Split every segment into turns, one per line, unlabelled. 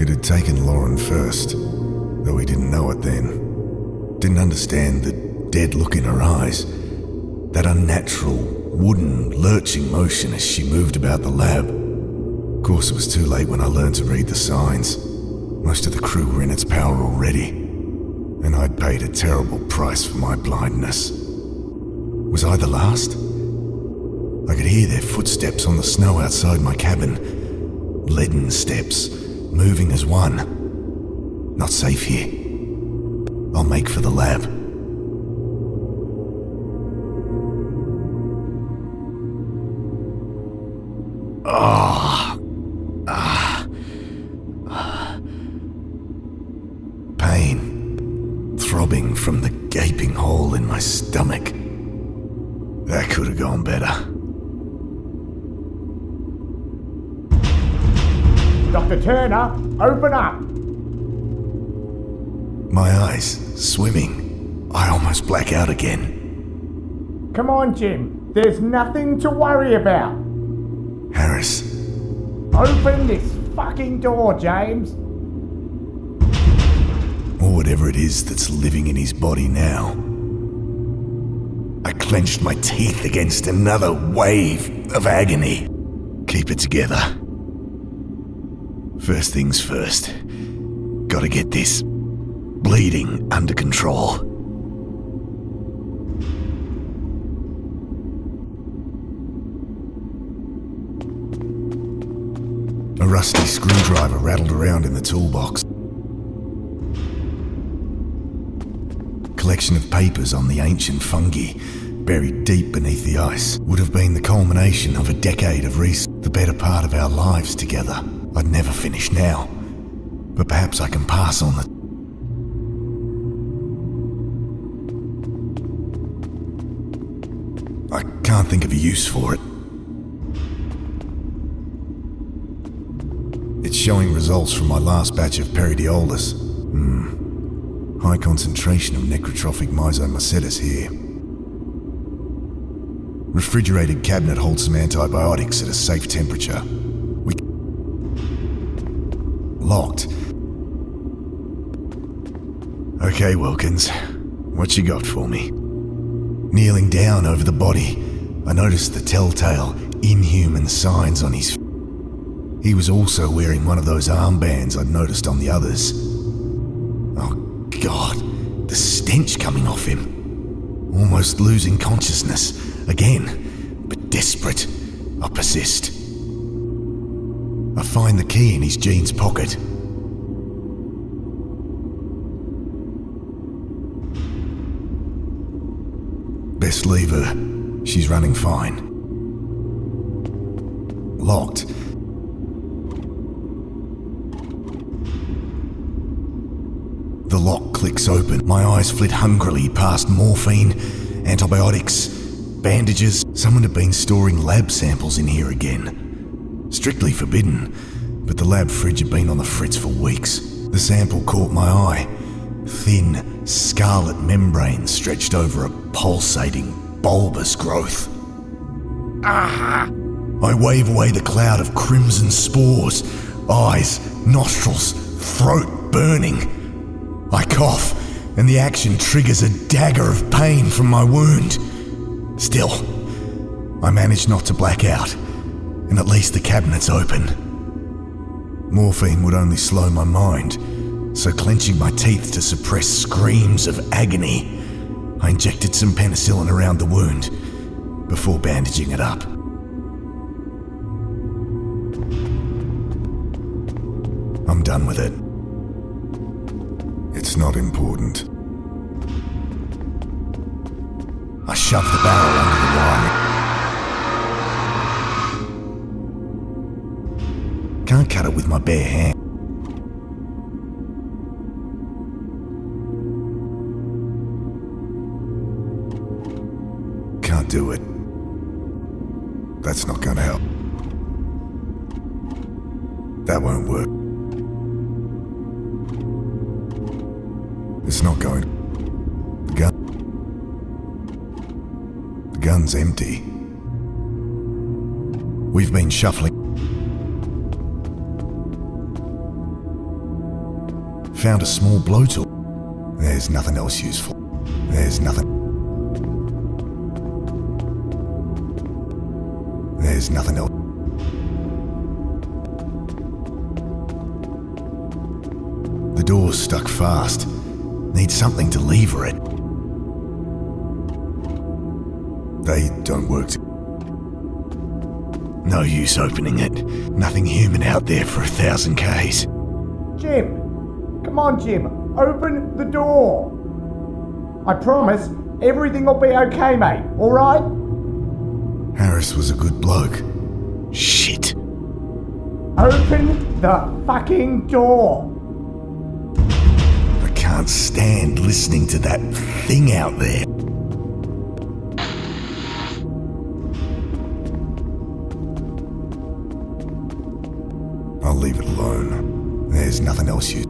It had taken Lauren first, though he didn't know it then. Didn't understand the dead look in her eyes, that unnatural, wooden, lurching motion as she moved about the lab. Of course, it was too late when I learned to read the signs. Most of the crew were in its power already, and I'd paid a terrible price for my blindness. Was I the last? I could hear their footsteps on the snow outside my cabin. Leaden steps, moving as one. Not safe here. I'll make for the lab. Pain, throbbing from the gaping hole in my stomach. That could have gone better.
Dr. Turner, open up!
My eyes swimming. I almost black out again.
Come on, Jim. There's nothing to worry about.
Harris.
Open this fucking door, James.
Or whatever it is that's living in his body now. I clenched my teeth against another wave of agony. Keep it together. First things first. Gotta get this bleeding under control. A rusty screwdriver rattled around in the toolbox. Collection of papers on the ancient fungi, buried deep beneath the ice, would have been the culmination of a decade of research, the better part of our lives together. I'd never finish now, but perhaps I can pass on the... I can't think of a use for it. It's showing results from my last batch of Peridiolus. High concentration of necrotrophic Myzomycetes here. Refrigerated cabinet holds some antibiotics at a safe temperature. Locked. Okay, Wilkins. What you got for me? Kneeling down over the body, I noticed the telltale, inhuman signs on his... He was also wearing one of those armbands I'd noticed on the others. Oh, God. The stench coming off him. Almost losing consciousness. Again. But desperate. I persist. I find the key in his jeans pocket. Best leave her. She's running fine. Locked. The lock clicks open. My eyes flit hungrily past morphine, antibiotics, bandages. Someone had been storing lab samples in here again. Strictly forbidden, but the lab fridge had been on the fritz for weeks. The sample caught my eye. Thin, scarlet membrane stretched over a pulsating, bulbous growth. Ah! I wave away the cloud of crimson spores. Eyes, nostrils, throat burning. I cough, and the action triggers a dagger of pain from my wound. Still, I manage not to black out, and at least the cabinet's open. Morphine would only slow my mind, so clenching my teeth to suppress screams of agony, I injected some penicillin around the wound before bandaging it up. I'm done with it. It's not important. I shoved the barrel under the wire. Can't cut it with my bare hand. Can't do it. That's not gonna help. That won't work. It's not going. The gun's empty. We've been shuffling. Found a small blowtorch. There's nothing else useful. There's nothing else. The door's stuck fast. Need something to lever it. They don't work. No use opening it. Nothing human out there for 1,000 Ks.
Jim! Come on, Jim. Open the door. I promise everything will be okay, mate. Alright?
Harris was a good bloke. Shit.
Open the fucking door.
I can't stand listening to that thing out there. I'll leave it alone. There's nothing else you...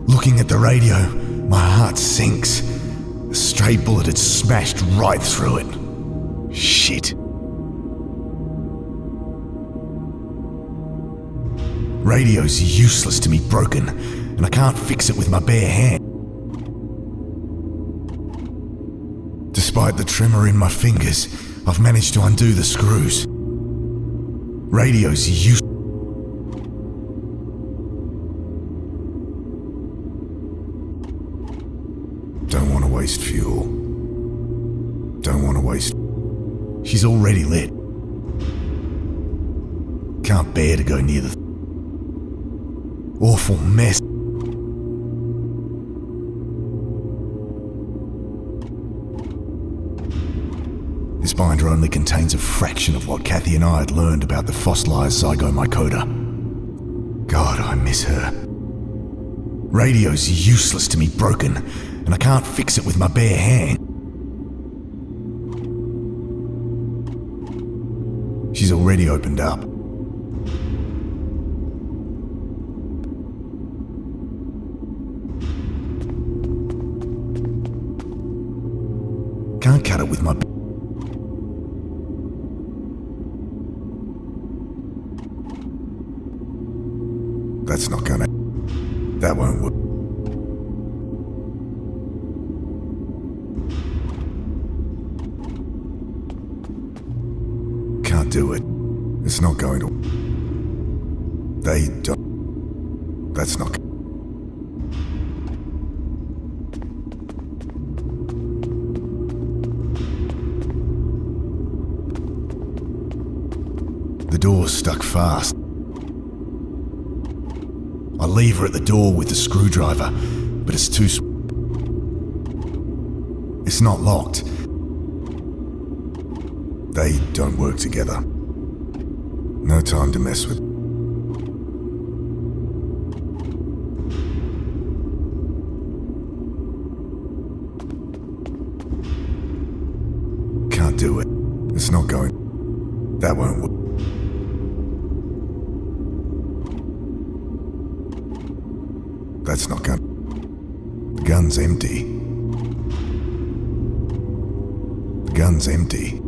Looking at the radio, my heart sinks. A stray bullet had smashed right through it. Shit. Radio's useless to me, broken, and I can't fix it with my bare hand. Despite the tremor in my fingers, I've managed to undo the screws. Radio's useless. Don't want to waste fuel. Don't want to waste... She's already lit. Can't bear to go near the... Awful mess. This binder only contains a fraction of what Kathy and I had learned about the fossilized zygomycota. God, I miss her. Radio's useless to me, broken, and I can't fix it with my bare hand. She's already opened up. Can't cut it with my... That's not gonna... That won't work. Can't do it. It's not going to... They don't... That's not... The door's stuck fast. I lever at the door with the screwdriver, but it's too... It's not locked. They don't work together. No time to mess with... Can't do it. It's not going... That won't work. That's not going... The gun's empty. The gun's empty.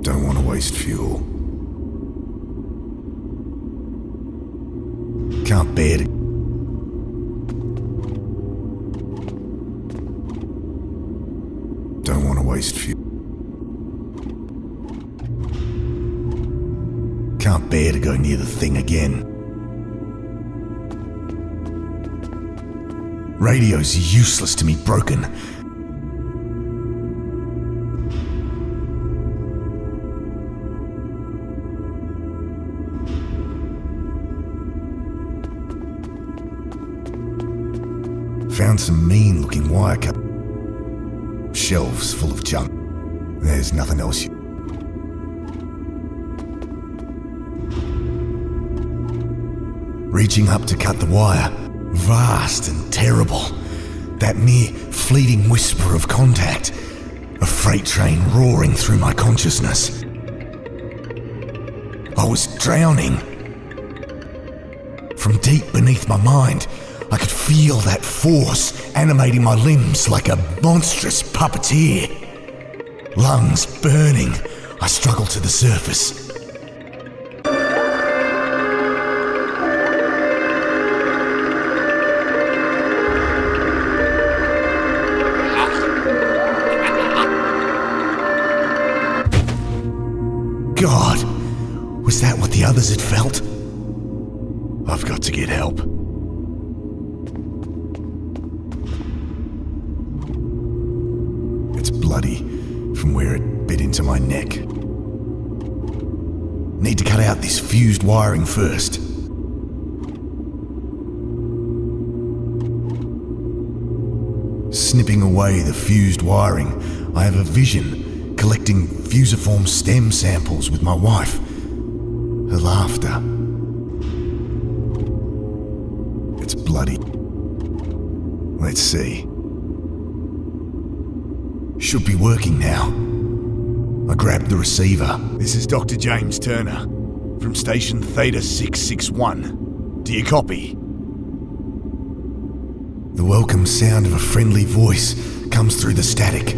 Don't want to waste fuel. Can't bear to... Don't want to waste fuel. Can't bear to go near the thing again. Radio's useless to me, broken. Found some mean-looking wire cut. Shelves full of junk. There's nothing else. Reaching up to cut the wire. Vast and terrible. That mere fleeting whisper of contact. A freight train roaring through my consciousness. I was drowning. From deep beneath my mind, I could feel that force animating my limbs like a monstrous puppeteer. Lungs burning, I struggled to the surface. God, was that what the others had felt? I've got to get help. It's bloody from where it bit into my neck. Need to cut out this fused wiring first. Snipping away the fused wiring, I have a vision collecting fusiform stem samples with my wife. Her laughter. It's bloody. Let's see. Should be working now. I grabbed the receiver. This is Dr. James Turner from station Theta 661. Do you copy? The welcome sound of a friendly voice comes through the static.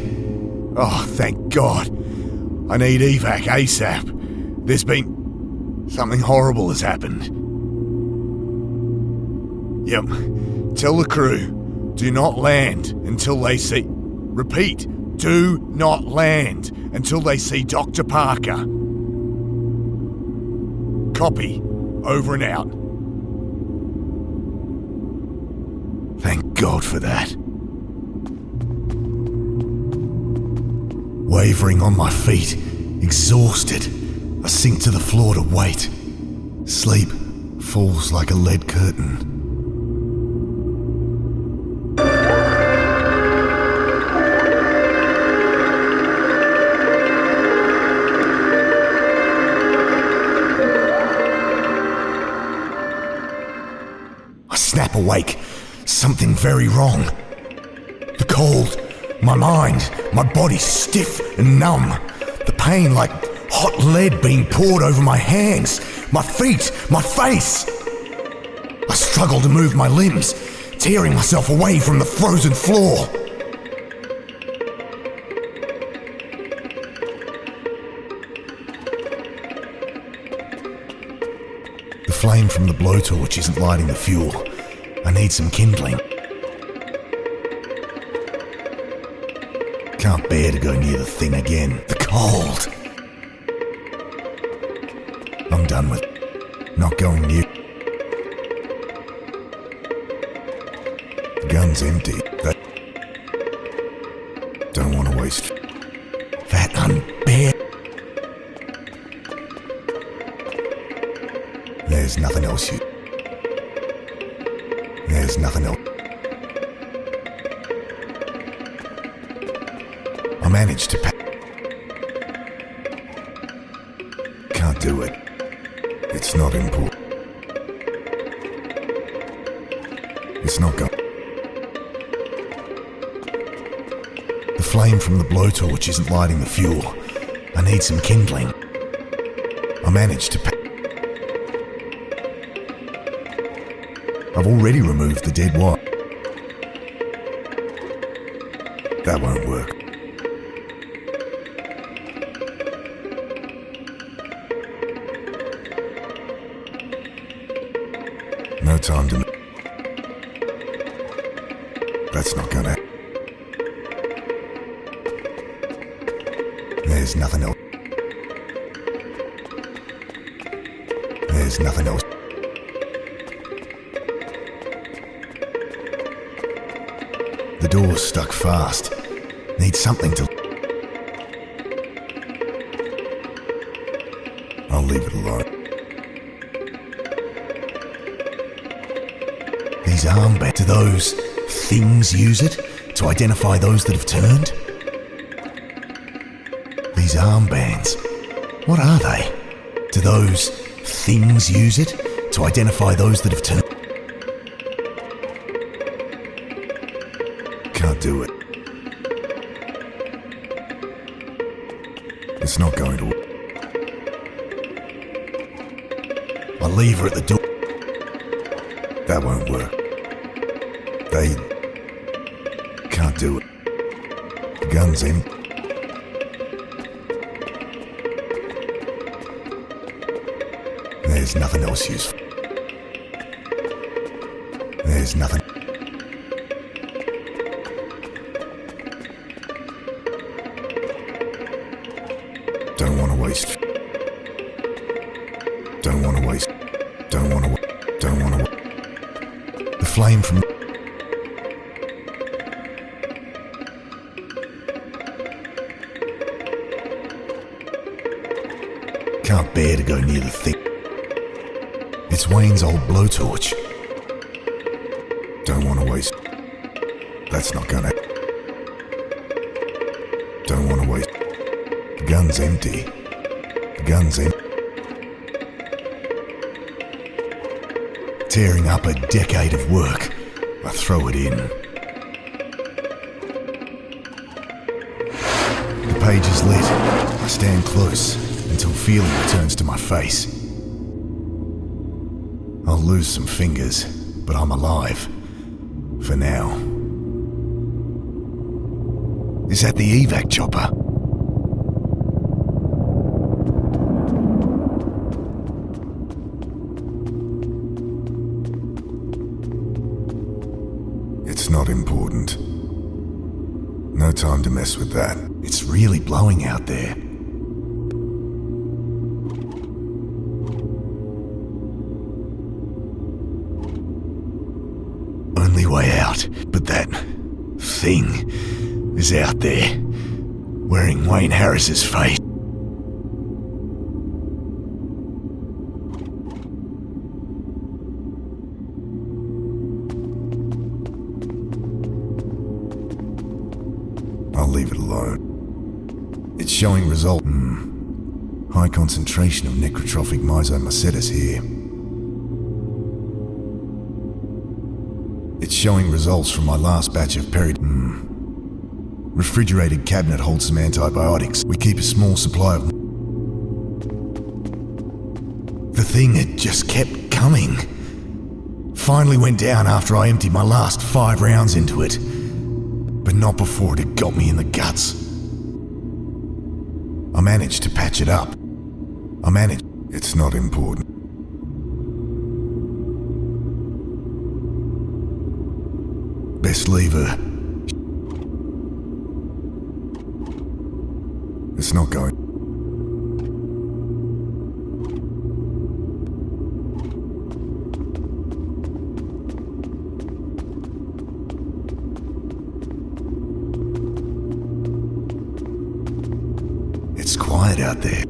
Oh, thank God. I need evac ASAP. There's been... something horrible has happened. Yep. Tell the crew, do not land until they see... Repeat, do not land until they see Dr. Parker. Copy. Over and out. Thank God for that. Wavering on my feet, exhausted, I sink to the floor to wait. Sleep falls like a lead curtain. I snap awake. Something very wrong. The cold, my mind, my body stiff and numb. The pain like hot lead being poured over my hands, my feet, my face. I struggle to move my limbs, tearing myself away from the frozen floor. The flame from the blowtorch isn't lighting the fuel. I need some kindling. Can't bear to go near the thing again. The cold. I'm done with it. Not going near. The gun's empty. Don't want to waste. That unbear. There's nothing else you... There's nothing else. I managed to Can't do it. It's not important. It's not going. The flame from the blowtorch isn't lighting the fuel. I need some kindling. I managed to I've already removed the dead wire. That won't work. No time to... That's not gonna... There's nothing else. There's nothing else. The door's stuck fast. Need something to... I'll leave it alone. These armbands, do those things use it to identify those that have turned? These armbands, what are they? Do those things use it to identify those that have turned? Can't do it. It's not going to work. I'll leave her at the door. That won't work. They can't do it. The gun's empty. There's nothing else useful. There's nothing. Don't want to waste. Don't want to waste. Don't want to. Don't want to. The flame from. Can't bear to go near the thing. It's Wayne's old blowtorch. Don't want to waste. That's not gonna. Don't want to waste. The gun's empty. The gun's empty. Tearing up a decade of work, I throw it in. The page is lit. I stand close until feeling returns to my face. I'll lose some fingers, but I'm alive. For now. Is that the evac chopper? It's not important. No time to mess with that. It's really blowing out there. Only way out, but that thing is out there, wearing Wayne Harris's face. I'll leave it alone. It's showing result. High concentration of necrotrophic myxomycetes here. It's showing results from my last batch of PeridiuM. Refrigerated cabinet holds some antibiotics. We keep a small supply of. The thing had just kept coming. Finally went down after I emptied my last 5 rounds into it. But not before it had got me in the guts. I managed to patch it up. It's not important. Best leave her. It's not going. It's quiet out there.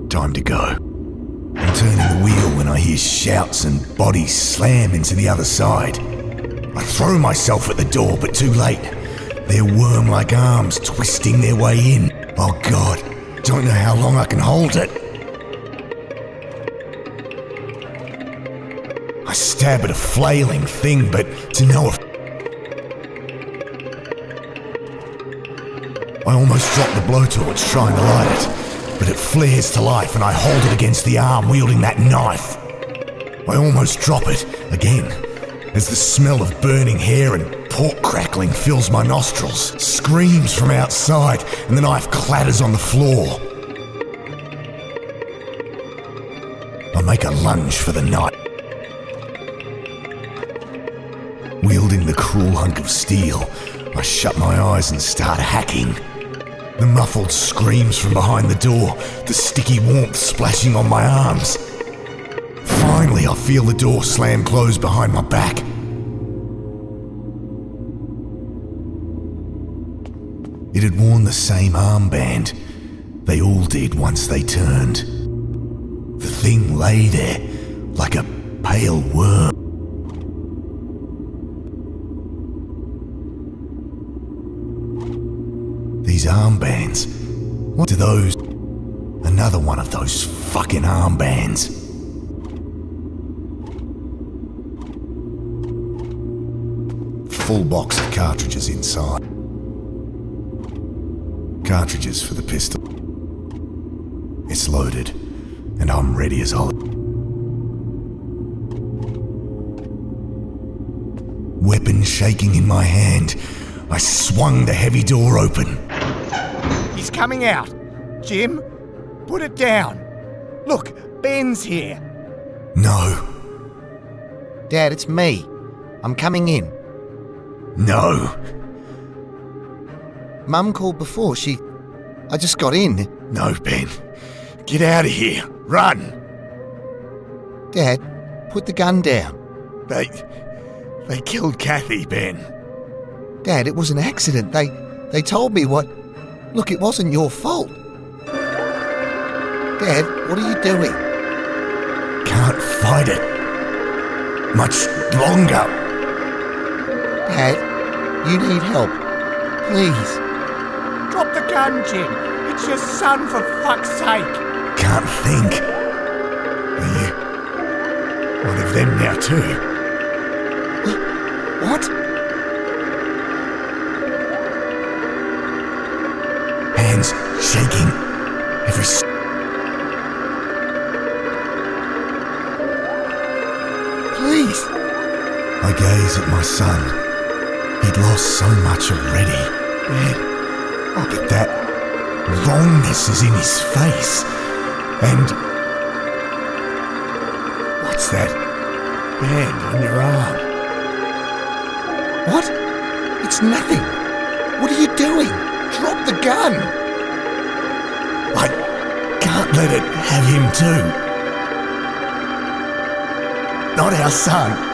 Time to go. I'm turning the wheel when I hear shouts and bodies slam into the other side. I throw myself at the door, but too late. They're worm-like arms twisting their way in. Oh God, don't know how long I can hold it. I stab at a flailing thing, but to no effect. I almost drop the blowtorch trying to light it, but it flares to life and I hold it against the arm wielding that knife. I almost drop it again as the smell of burning hair and pork crackling fills my nostrils. Screams from outside and the knife clatters on the floor. I make a lunge for the knife. Wielding the cruel hunk of steel, I shut my eyes and start hacking. The muffled screams from behind the door, the sticky warmth splashing on my arms. Finally, I feel the door slam close behind my back. It had worn the same armband. They all did once they turned. The thing lay there like a pale worm. These armbands. What are those? Another one of those fucking armbands. Full box of cartridges inside. Cartridges for the pistol. It's loaded, and I'm ready as I'll. Weapon shaking in my hand, I swung the heavy door open.
He's coming out. Jim, put it down. Look, Ben's here.
No,
Dad, it's me. I'm coming in.
no,
Mum called before. I just got in.
no, Ben. Get out of here. Run.
Dad, put the gun down.
They killed Kathy, Ben.
Dad, it was an accident. They told me what... Look, it wasn't your fault. Dad, what are you doing?
Can't fight it much longer.
Dad, you need help. Please.
Drop the gun, Jim. It's your son, for fuck's sake.
Can't think. Are you one of them now too?
What?
Hands shaking.
Please.
I gaze at my son. He'd lost so much already. Man, oh, but that wrongness is in his face. And what's that band on your arm?
What? It's nothing. What are you doing? Drop the gun.
I can't let it have him too. Not our son.